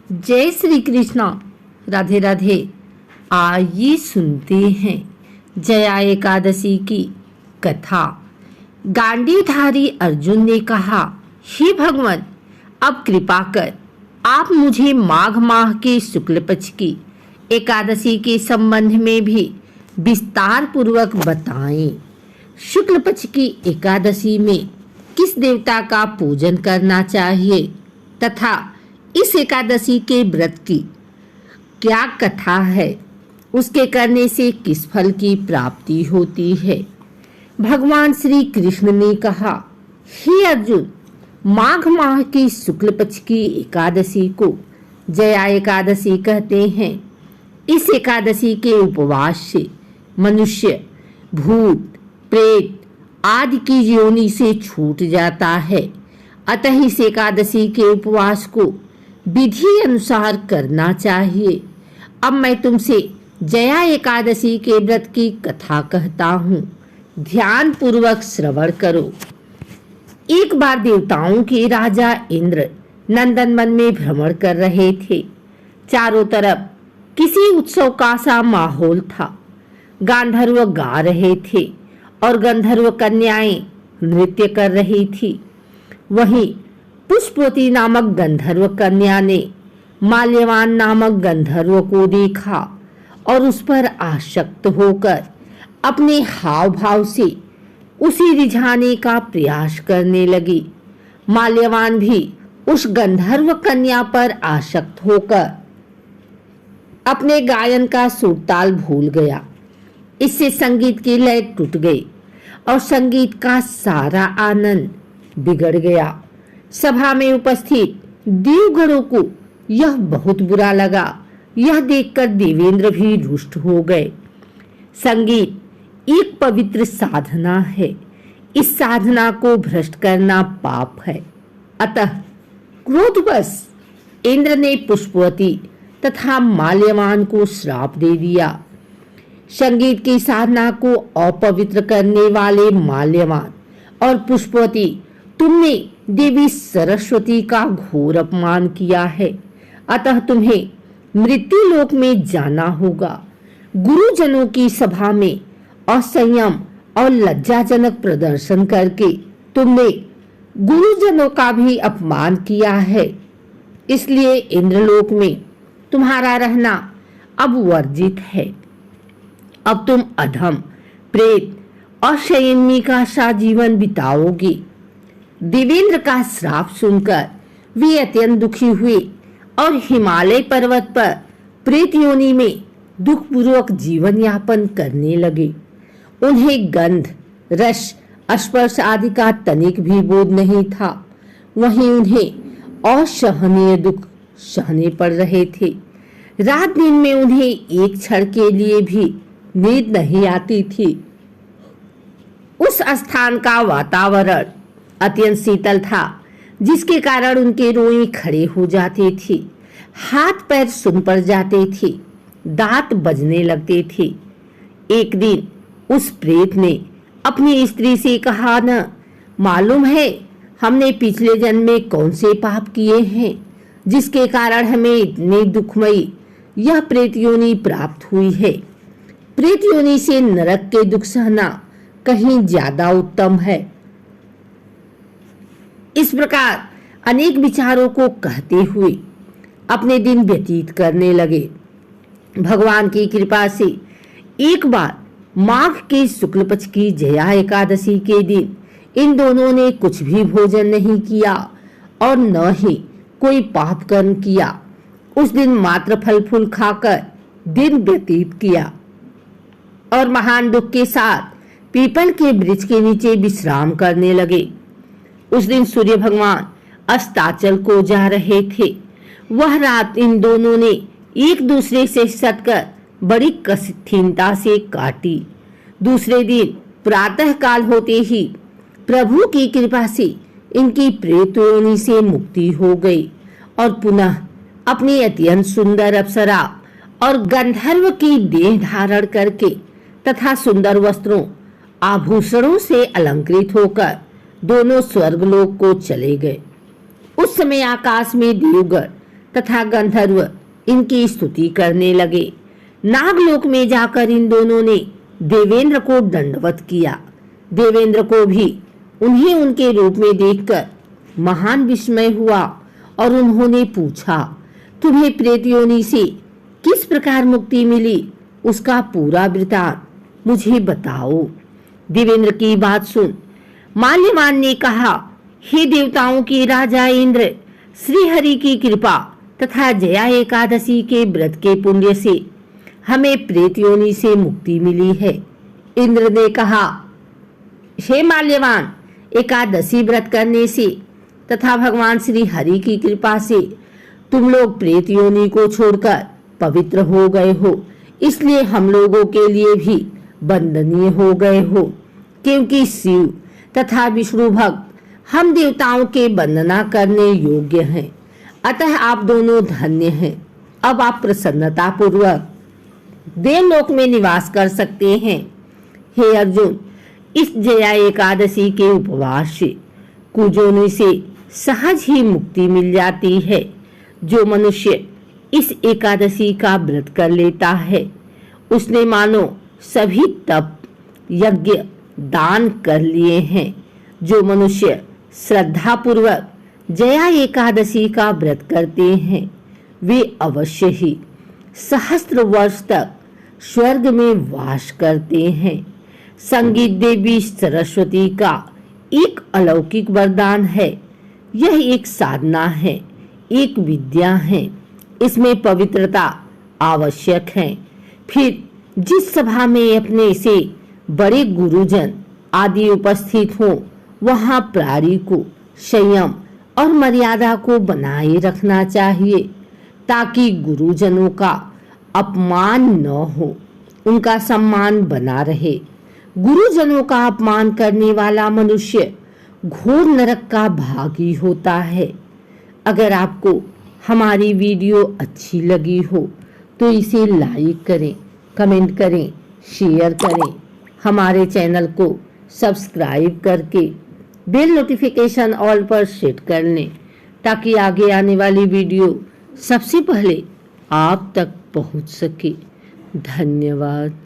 जय श्री कृष्णा। राधे राधे। आइए सुनते हैं जया एकादशी की कथा। गांडीवधारी अर्जुन ने कहा, हे भगवान, अब कृपा कर आप मुझे माघ माह के शुक्ल पक्ष की एकादशी के संबंध में भी विस्तार पूर्वक बताएं। शुक्ल पक्ष की एकादशी में किस देवता का पूजन करना चाहिए तथा इस एकादशी के व्रत की क्या कथा है, उसके करने से किस फल की प्राप्ति होती है। भगवान श्री कृष्ण ने कहा, हे अर्जुन, माघ माह की शुक्ल पक्ष की एकादशी को जया एकादशी कहते हैं। इस एकादशी के उपवास से मनुष्य भूत प्रेत आदि की योनि से छूट जाता है। अतः इस एकादशी के उपवास को विधि अनुसार करना चाहिए। अब मैं तुमसे जया एकादशी के व्रत की कथा कहता हूँ, ध्यान पूर्वक श्रवण करो। एक बार देवताओं के राजा इंद्र नंदनवन में भ्रमण कर रहे थे। चारों तरफ किसी उत्सव का सा माहौल था। गांधर्व गा रहे थे और गंधर्व कन्याएं नृत्य कर रही थी। वहीं पुष्पवती नामक गंधर्व कन्या ने माल्यवान नामक गंधर्व को देखा और उस पर आसक्त होकर अपने हाव भाव से उसे रिझाने का प्रयास करने लगी। माल्यवान भी उस गंधर्व कन्या पर आसक्त होकर अपने गायन का सुरताल भूल गया। इससे संगीत की लय टूट गई और संगीत का सारा आनंद बिगड़ गया। सभा में उपस्थित देवगणों को यह बहुत बुरा लगा। यह देखकर देवेंद्र भी रुष्ट हो गए। संगीत एक पवित्र साधना है। इस साधना को भ्रष्ट करना पाप है। अतः क्रोधवश इंद्र ने पुष्पवती तथा माल्यवान को श्राप दे दिया। संगीत की साधना को अपवित्र करने वाले माल्यवान और पुष्पवती, तुमने देवी सरस्वती का घोर अपमान किया है। अतः तुम्हें मृत्यु लोक में जाना होगा। गुरुजनों की सभा में असंयम और लज्जाजनक प्रदर्शन करके तुमने गुरुजनों का भी अपमान किया है। इसलिए इंद्रलोक में तुम्हारा रहना अब वर्जित है। अब तुम अधम, प्रेत और शयनी का सा जीवन बिताओगे। देवेंद्र का श्राप सुनकर वे अत्यंत दुखी हुए और हिमालय पर्वत पर प्रेत योनि में दुखपूर्वक जीवन यापन करने लगे। उन्हें गंध, रस, स्पर्श आदि का तनिक भी बोध नहीं था। वहीं उन्हें असहनीय दुख सहने पड़ रहे थे। रात दिन में उन्हें एक क्षण के लिए भी नींद नहीं आती थी। उस स्थान का वातावरण अत्यंत शीतल था, जिसके कारण उनके रोए खड़े हो जाते थे, हाथ पैर सुन पड़ जाते थे, दांत बजने लगते थे। एक दिन उस प्रेत ने अपनी स्त्री से कहा, न मालूम है हमने पिछले जन्म में कौन से पाप किए हैं, जिसके कारण हमें इतनी दुखमयी यह प्रेत योनि प्राप्त हुई है। प्रेत योनि से नरक के दुख सहना कहीं ज्यादा उत्तम है। इस प्रकार अनेक विचारों को कहते हुए अपने दिन व्यतीत करने लगे। भगवान की कृपा से एक बार माघ के शुक्ल पक्ष की जया एकादशी के दिन इन दोनों ने कुछ भी भोजन नहीं किया और न ही कोई पाप कर्म किया। उस दिन मात्र फल फूल खाकर दिन व्यतीत किया और महान दुख के साथ पीपल के वृक्ष के नीचे विश्राम करने लगे। उस दिन सूर्य भगवान अस्ताचल को जा रहे थे। वह रात इन दोनों ने एक दूसरे से सटकर बड़ी कठिनता से काटी। दूसरे दिन प्रातः काल होते ही प्रभु की कृपा से इनकी प्रेत योनि से मुक्ति हो गई और पुनः अपनी अत्यंत सुंदर अप्सरा और गंधर्व की देह धारण करके तथा सुंदर वस्त्रों आभूषणों से अलंकृत होकर दोनों स्वर्गलोक को चले गए। उस समय आकाश में देवगण तथा गंधर्व इनकी स्तुति करने लगे। नागलोक में जाकर इन दोनों ने देवेंद्र को दंडवत किया। देवेंद्र को भी उन्हें उनके रूप में देखकर महान विस्मय हुआ और उन्होंने पूछा, तुम्हें प्रेत योनि से किस प्रकार मुक्ति मिली, उसका पूरा वृतांत मुझे बताओ। देवेंद्र की बात सुन माल्यवान ने कहा, हे देवताओं के राजा इंद्र, श्री हरि की कृपा तथा जया एकादशी के व्रत के पुण्य से हमें प्रेत योनि से मुक्ति मिली है। इंद्र ने कहा, हे माल्यवान, एकादशी व्रत करने से तथा भगवान श्री हरि की कृपा से तुम लोग प्रेत योनि को छोड़कर पवित्र हो गए हो, इसलिए हम लोगों के लिए भी वंदनीय हो गए हो, क्योंकि शिव तथा विष्णु भक्त हम देवताओं के वंदना करने योग्य हैं। अतः आप दोनों धन्य हैं। अब आप प्रसन्नता पूर्वक देवलोक में निवास कर सकते हैं। हे अर्जुन, इस जया एकादशी के उपवास से कुजोनि से सहज ही मुक्ति मिल जाती है। जो मनुष्य इस एकादशी का व्रत कर लेता है, उसने मानो सभी तप यज्ञ दान कर लिए हैं। जो मनुष्य श्रद्धा पूर्वक जया एकादशी का व्रत करते हैं, वे अवश्य ही सहस्त्र वर्ष तक स्वर्ग में वास करते हैं। संगीत देवी सरस्वती का एक अलौकिक वरदान है। यह एक साधना है, एक विद्या है। इसमें पवित्रता आवश्यक है। फिर जिस सभा में अपने से बड़े गुरुजन आदि उपस्थित हो, वहां प्राणी को संयम और मर्यादा को बनाए रखना चाहिए, ताकि गुरुजनों का अपमान न हो, उनका सम्मान बना रहे। गुरुजनों का अपमान करने वाला मनुष्य घोर नरक का भागी होता है। अगर आपको हमारी वीडियो अच्छी लगी हो तो इसे लाइक करें, कमेंट करें, शेयर करें। हमारे चैनल को सब्सक्राइब करके बेल नोटिफिकेशन ऑल पर सेट कर लें, ताकि आगे आने वाली वीडियो सबसे पहले आप तक पहुंच सके। धन्यवाद।